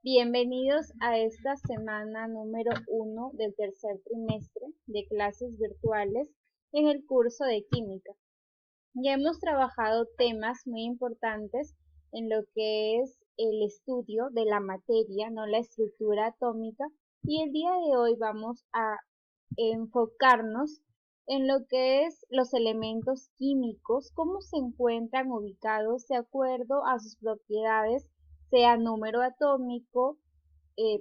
Bienvenidos a esta semana número 1 del tercer trimestre de clases virtuales en el curso de química. Ya hemos trabajado temas muy importantes en lo que es el estudio de la materia, no la estructura atómica, y el día de hoy vamos a enfocarnos en lo que es los elementos químicos, cómo se encuentran ubicados de acuerdo a sus propiedades, sea número atómico,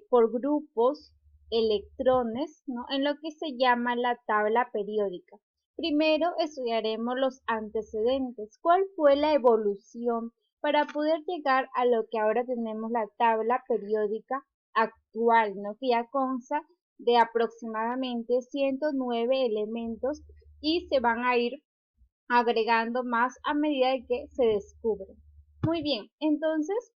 por grupos, electrones, ¿no? En lo que se llama la tabla periódica. Primero estudiaremos los antecedentes, cuál fue la evolución para poder llegar a lo que ahora tenemos la tabla periódica actual, ¿no? Que ya consta de aproximadamente 109 elementos y se van a ir agregando más a medida de que se descubren. Muy bien, entonces,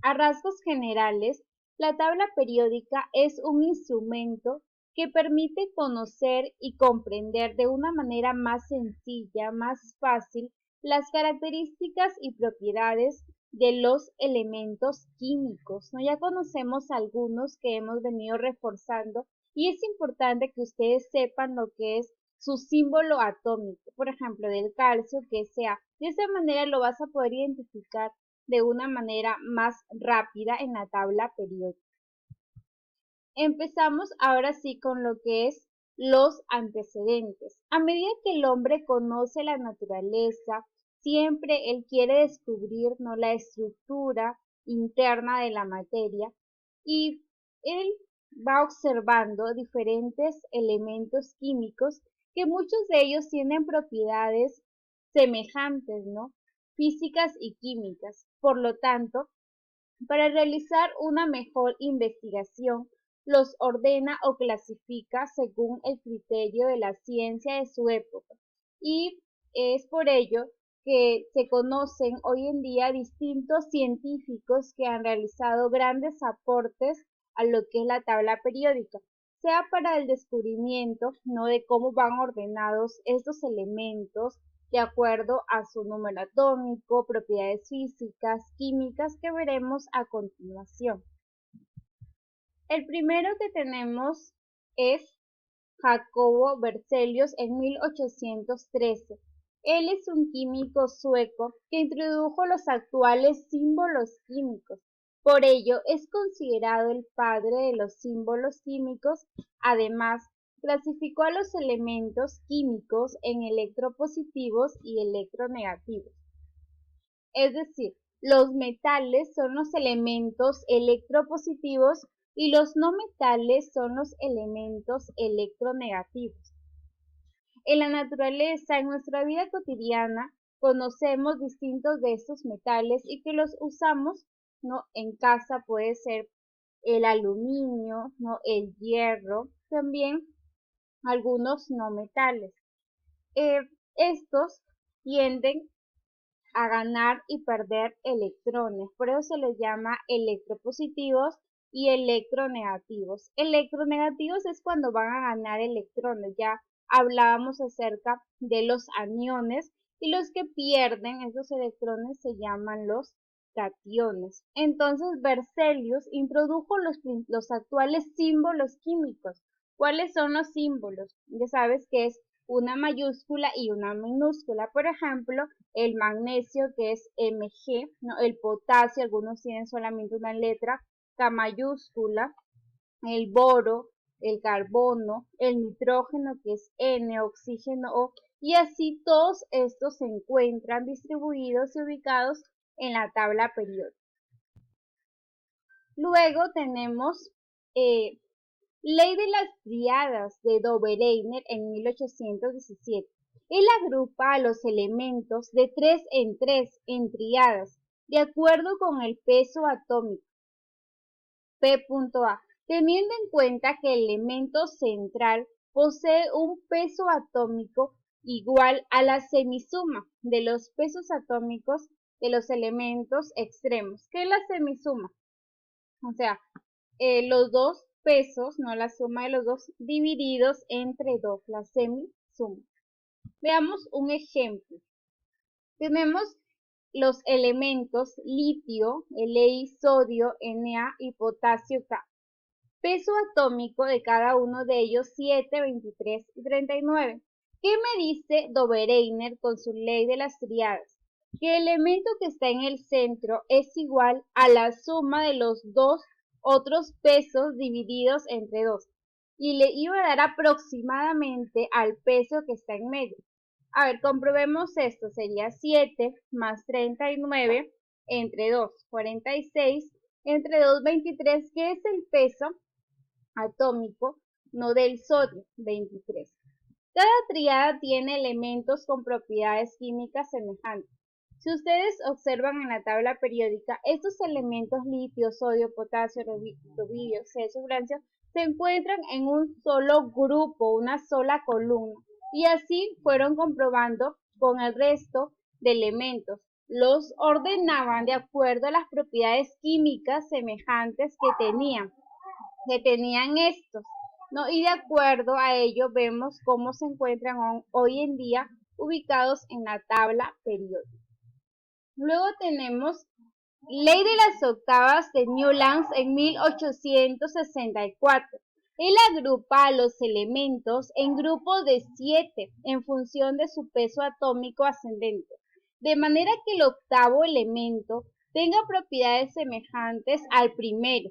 a rasgos generales, la tabla periódica es un instrumento que permite conocer y comprender de una manera más sencilla, más fácil, las características y propiedades de los elementos químicos, ¿no? Ya conocemos algunos que hemos venido reforzando y es importante que ustedes sepan lo que es su símbolo atómico, por ejemplo, del calcio, que sea. De esa manera lo vas a poder identificar de una manera más rápida en la tabla periódica. Empezamos ahora sí con lo que es los antecedentes. A medida que el hombre conoce la naturaleza, siempre él quiere descubrir, ¿no?, la estructura interna de la materia y él va observando diferentes elementos químicos que muchos de ellos tienen propiedades semejantes, ¿no?, físicas y químicas. Por lo tanto, para realizar una mejor investigación, los ordena o clasifica según el criterio de la ciencia de su época. Y es por ello que se conocen hoy en día distintos científicos que han realizado grandes aportes a lo que es la tabla periódica, sea para el descubrimiento, ¿no?, de cómo van ordenados estos elementos, de acuerdo a su número atómico, propiedades físicas, químicas que veremos a continuación. El primero que tenemos es Jacobo Berzelius en 1813. Él es un químico sueco que introdujo los actuales símbolos químicos. Por ello, es considerado el padre de los símbolos químicos. Además, clasificó a los elementos químicos en electropositivos y electronegativos. Es decir, los metales son los elementos electropositivos y los no metales son los elementos electronegativos. En la naturaleza, en nuestra vida cotidiana, conocemos distintos de estos metales y que los usamos, ¿no? En casa puede ser el aluminio, ¿no?, el hierro, también algunos no metales. Estos tienden a ganar y perder electrones, por eso se les llama electropositivos y electronegativos. Electronegativos es cuando van a ganar electrones, ya hablábamos acerca de los aniones, y los que pierden esos electrones se llaman los cationes. Entonces Berzelius introdujo los actuales símbolos químicos. ¿Cuáles son los símbolos? Ya sabes que es una mayúscula y una minúscula. Por ejemplo, el magnesio, que es Mg, ¿no?, el potasio, algunos tienen solamente una letra K mayúscula, el boro, el carbono, el nitrógeno, que es N, oxígeno O, y así todos estos se encuentran distribuidos y ubicados en la tabla periódica. Luego tenemos Ley de las Tríadas de Dobereiner en 1817. Él agrupa a los elementos de 3 en 3 en tríadas, de acuerdo con el peso atómico. P.A. Teniendo en cuenta que el elemento central posee un peso atómico igual a la semisuma de los pesos atómicos de los elementos extremos. ¿Qué es la semisuma? O sea, los dos pesos, no la suma de los dos, divididos entre 2, la semisuma. Veamos un ejemplo. Tenemos los elementos litio, Li, sodio, Na y potasio K. Peso atómico de cada uno de ellos 7, 23 y 39. ¿Qué me dice Dobereiner con su ley de las tríadas? Que el elemento que está en el centro es igual a la suma de los dos otros pesos divididos entre 2 y le iba a dar aproximadamente al peso que está en medio. A ver, comprobemos esto. Sería 7 más 39 entre 2, 46, entre 2, 23, que es el peso atómico, no del sodio, 23. Cada tríada tiene elementos con propiedades químicas semejantes. Si ustedes observan en la tabla periódica, estos elementos litio, sodio, potasio, rubidio, cesio, francio, se encuentran en un solo grupo, una sola columna, y así fueron comprobando con el resto de elementos. Los ordenaban de acuerdo a las propiedades químicas semejantes que tenían estos, ¿no? Y de acuerdo a ello vemos cómo se encuentran hoy en día ubicados en la tabla periódica. Luego tenemos Ley de las octavas de Newlands en 1864. Él agrupa a los elementos en grupos de 7 en función de su peso atómico ascendente, de manera que el octavo elemento tenga propiedades semejantes al primero,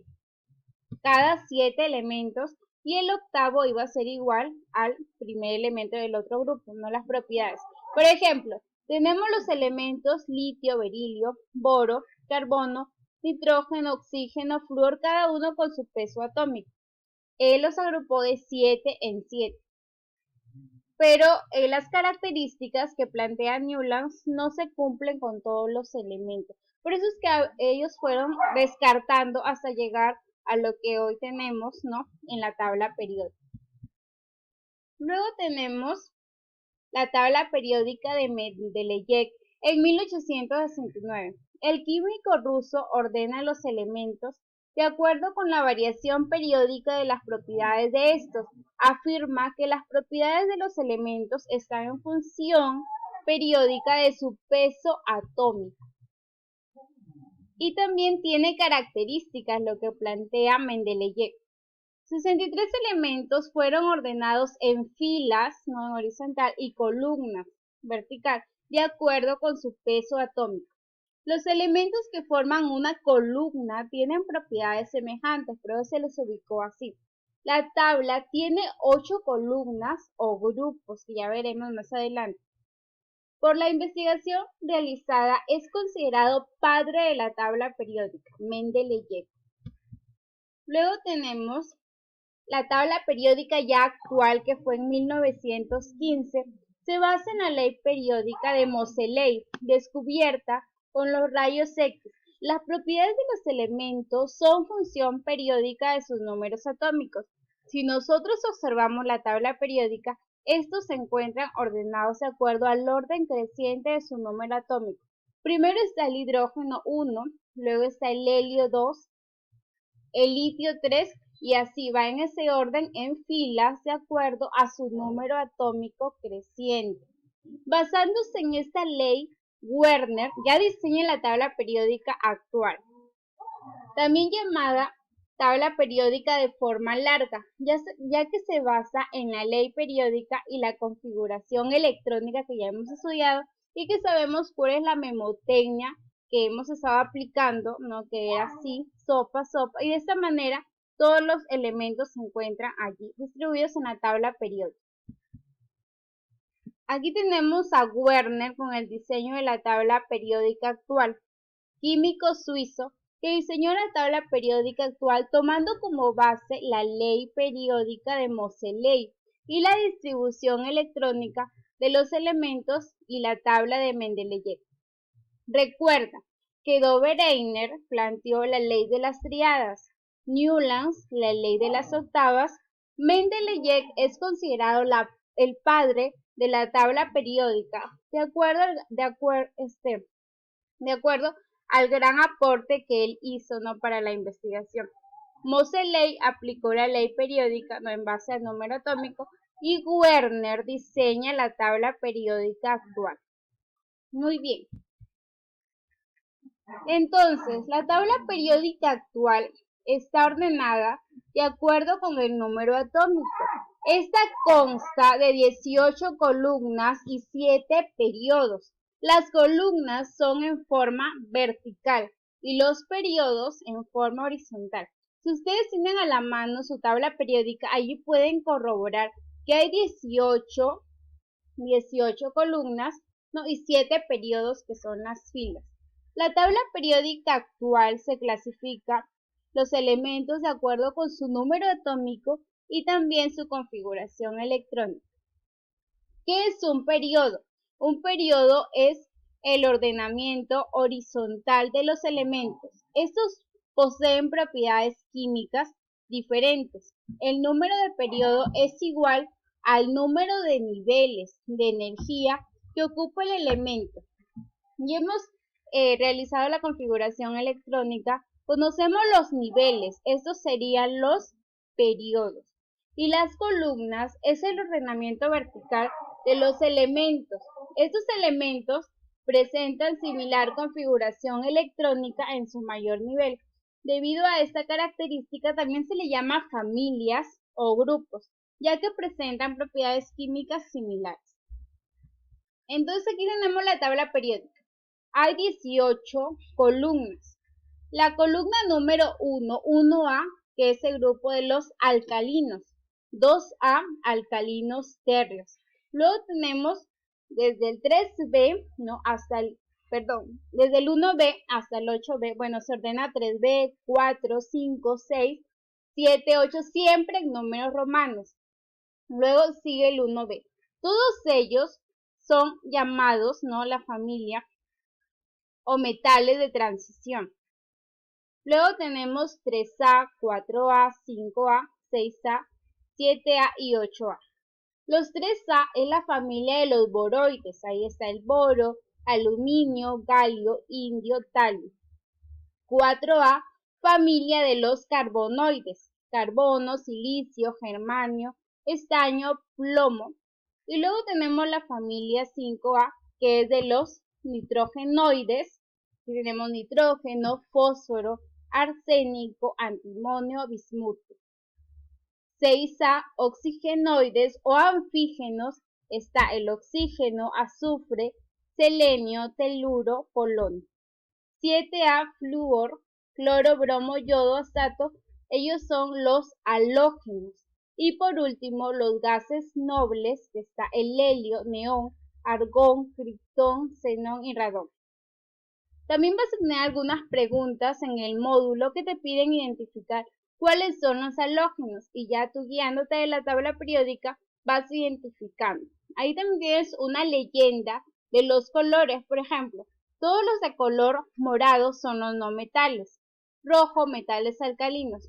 cada 7 elementos, y el octavo iba a ser igual al primer elemento del otro grupo, no las propiedades. Por ejemplo, tenemos los elementos litio, berilio, boro, carbono, nitrógeno, oxígeno, flúor, cada uno con su peso atómico. Él los agrupó de 7 en 7. Pero las características que plantea Newlands no se cumplen con todos los elementos. Por eso es que ellos fueron descartando hasta llegar a lo que hoy tenemos, ¿no?, en la tabla periódica. Luego tenemos la tabla periódica de Mendeleev en 1869. El químico ruso ordena los elementos de acuerdo con la variación periódica de las propiedades de estos. Afirma que las propiedades de los elementos están en función periódica de su peso atómico. Y también tiene características, lo que plantea Mendeleev. 63 elementos fueron ordenados en filas, no en horizontal, y columnas vertical, de acuerdo con su peso atómico. Los elementos que forman una columna tienen propiedades semejantes, pero se les ubicó así. La tabla tiene 8 columnas o grupos, que ya veremos más adelante. Por la investigación realizada es considerado padre de la tabla periódica, Mendeleev. Luego tenemos la tabla periódica ya actual, que fue en 1915, se basa en la ley periódica de Moseley, descubierta con los rayos X. Las propiedades de los elementos son función periódica de sus números atómicos. Si nosotros observamos la tabla periódica, estos se encuentran ordenados de acuerdo al orden creciente de su número atómico. Primero está el hidrógeno 1, luego está el helio 2, el litio 3, y así va en ese orden en filas de acuerdo a su número atómico creciente. Basándose en esta ley, Werner ya diseña la tabla periódica actual, también llamada tabla periódica de forma larga, ya que se basa en la ley periódica y la configuración electrónica que ya hemos estudiado y que sabemos cuál es la memotecnia que hemos estado aplicando, ¿no?, que era así, sopa, sopa, y de esta manera todos los elementos se encuentran allí distribuidos en la tabla periódica. Aquí tenemos a Werner con el diseño de la tabla periódica actual, químico suizo que diseñó la tabla periódica actual tomando como base la ley periódica de Moseley y la distribución electrónica de los elementos y la tabla de Mendeleev. Recuerda que Dobereiner planteó la ley de las tríadas, Newlands la ley de las octavas. Mendeleev es considerado el padre de la tabla periódica de acuerdo al gran aporte que él hizo, ¿no?, para la investigación. Moseley aplicó la ley periódica, ¿no?, en base al número atómico, y Werner diseña la tabla periódica actual. Muy bien. Entonces, la tabla periódica actual está ordenada de acuerdo con el número atómico. Esta consta de 18 columnas y 7 periodos. Las columnas son en forma vertical y los periodos en forma horizontal. Si ustedes tienen a la mano su tabla periódica, allí pueden corroborar que hay 18 columnas, ¿no? Y 7 periodos, que son las filas. La tabla periódica actual se clasifica los elementos de acuerdo con su número atómico y también su configuración electrónica. ¿Qué es un periodo? Un periodo es el ordenamiento horizontal de los elementos. Estos poseen propiedades químicas diferentes. El número de periodo es igual al número de niveles de energía que ocupa el elemento. Y hemos realizado la configuración electrónica. Conocemos los niveles, estos serían los periodos. Y las columnas es el ordenamiento vertical de los elementos. Estos elementos presentan similar configuración electrónica en su mayor nivel. Debido a esta característica también se le llama familias o grupos, ya que presentan propiedades químicas similares. Entonces aquí tenemos la tabla periódica. Hay 18 columnas. La columna número 1, 1A, que es el grupo de los alcalinos. 2A, alcalinos térreos. Luego tenemos desde el 3B, ¿no? Desde el 1B hasta el 8B. Bueno, se ordena 3B, 4, 5, 6, 7, 8, siempre en números romanos. Luego sigue el 1B. Todos ellos son llamados, ¿no? La familia o metales de transición. Luego tenemos 3A, 4A, 5A, 6A, 7A y 8A. Los 3A es la familia de los boroides. Ahí está el boro, aluminio, galio, indio, talio. 4A, familia de los carbonoides. Carbono, silicio, germanio, estaño, plomo. Y luego tenemos la familia 5A, que es de los nitrógenoides. Y tenemos nitrógeno, fósforo, arsénico, antimonio, bismuto. 6A, oxigenoides o anfígenos, está el oxígeno, azufre, selenio, teluro, polonio. 7A, flúor, cloro, bromo, yodo, azato, ellos son los halógenos. Y por último, los gases nobles, que está el helio, neón, argón, criptón, xenón y radón. También vas a tener algunas preguntas en el módulo que te piden identificar cuáles son los halógenos y ya tú guiándote de la tabla periódica vas identificando. Ahí también tienes una leyenda de los colores, por ejemplo, todos los de color morado son los no metales, rojo, metales alcalinos.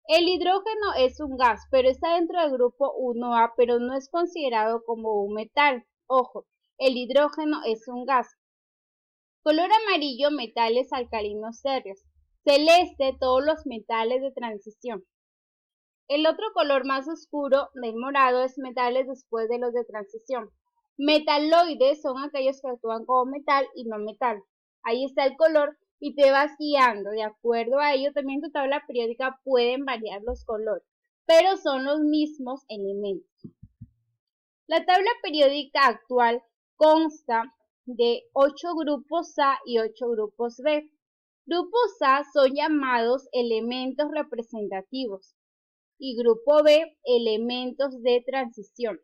El hidrógeno es un gas, pero está dentro del grupo 1A, pero no es considerado como un metal. Ojo, el hidrógeno es un gas. Color amarillo, metales alcalinos térreos. Celeste, todos los metales de transición. El otro color más oscuro del morado es metales después de los de transición. Metaloides son aquellos que actúan como metal y no metal. Ahí está el color y te vas guiando. De acuerdo a ello, también tu tabla periódica pueden variar los colores, pero son los mismos elementos. La tabla periódica actual consta de 8 grupos A y 8 grupos B. Grupos A son llamados elementos representativos y grupo B, elementos de transición.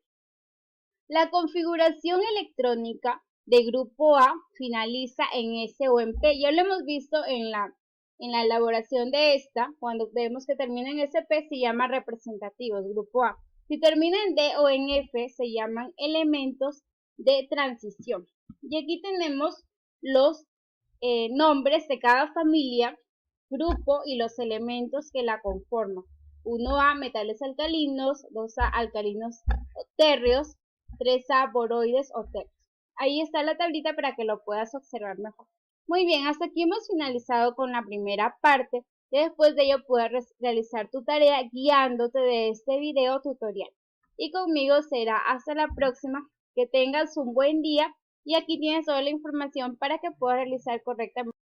La configuración electrónica de grupo A finaliza en S o en P. Ya lo hemos visto en la elaboración de esta, cuando vemos que termina en SP se llama representativos, grupo A. Si termina en D o en F se llaman elementos de transición. Y aquí tenemos los nombres de cada familia, grupo y los elementos que la conforman. 1A, metales alcalinos, 2A, alcalinos térreos, 3A, boroides o térreos. Ahí está la tablita para que lo puedas observar mejor. Muy bien, hasta aquí hemos finalizado con la primera parte. Después de ello puedes realizar tu tarea guiándote de este video tutorial. Y conmigo será hasta la próxima. Que tengas un buen día y aquí tienes toda la información para que puedas realizar correctamente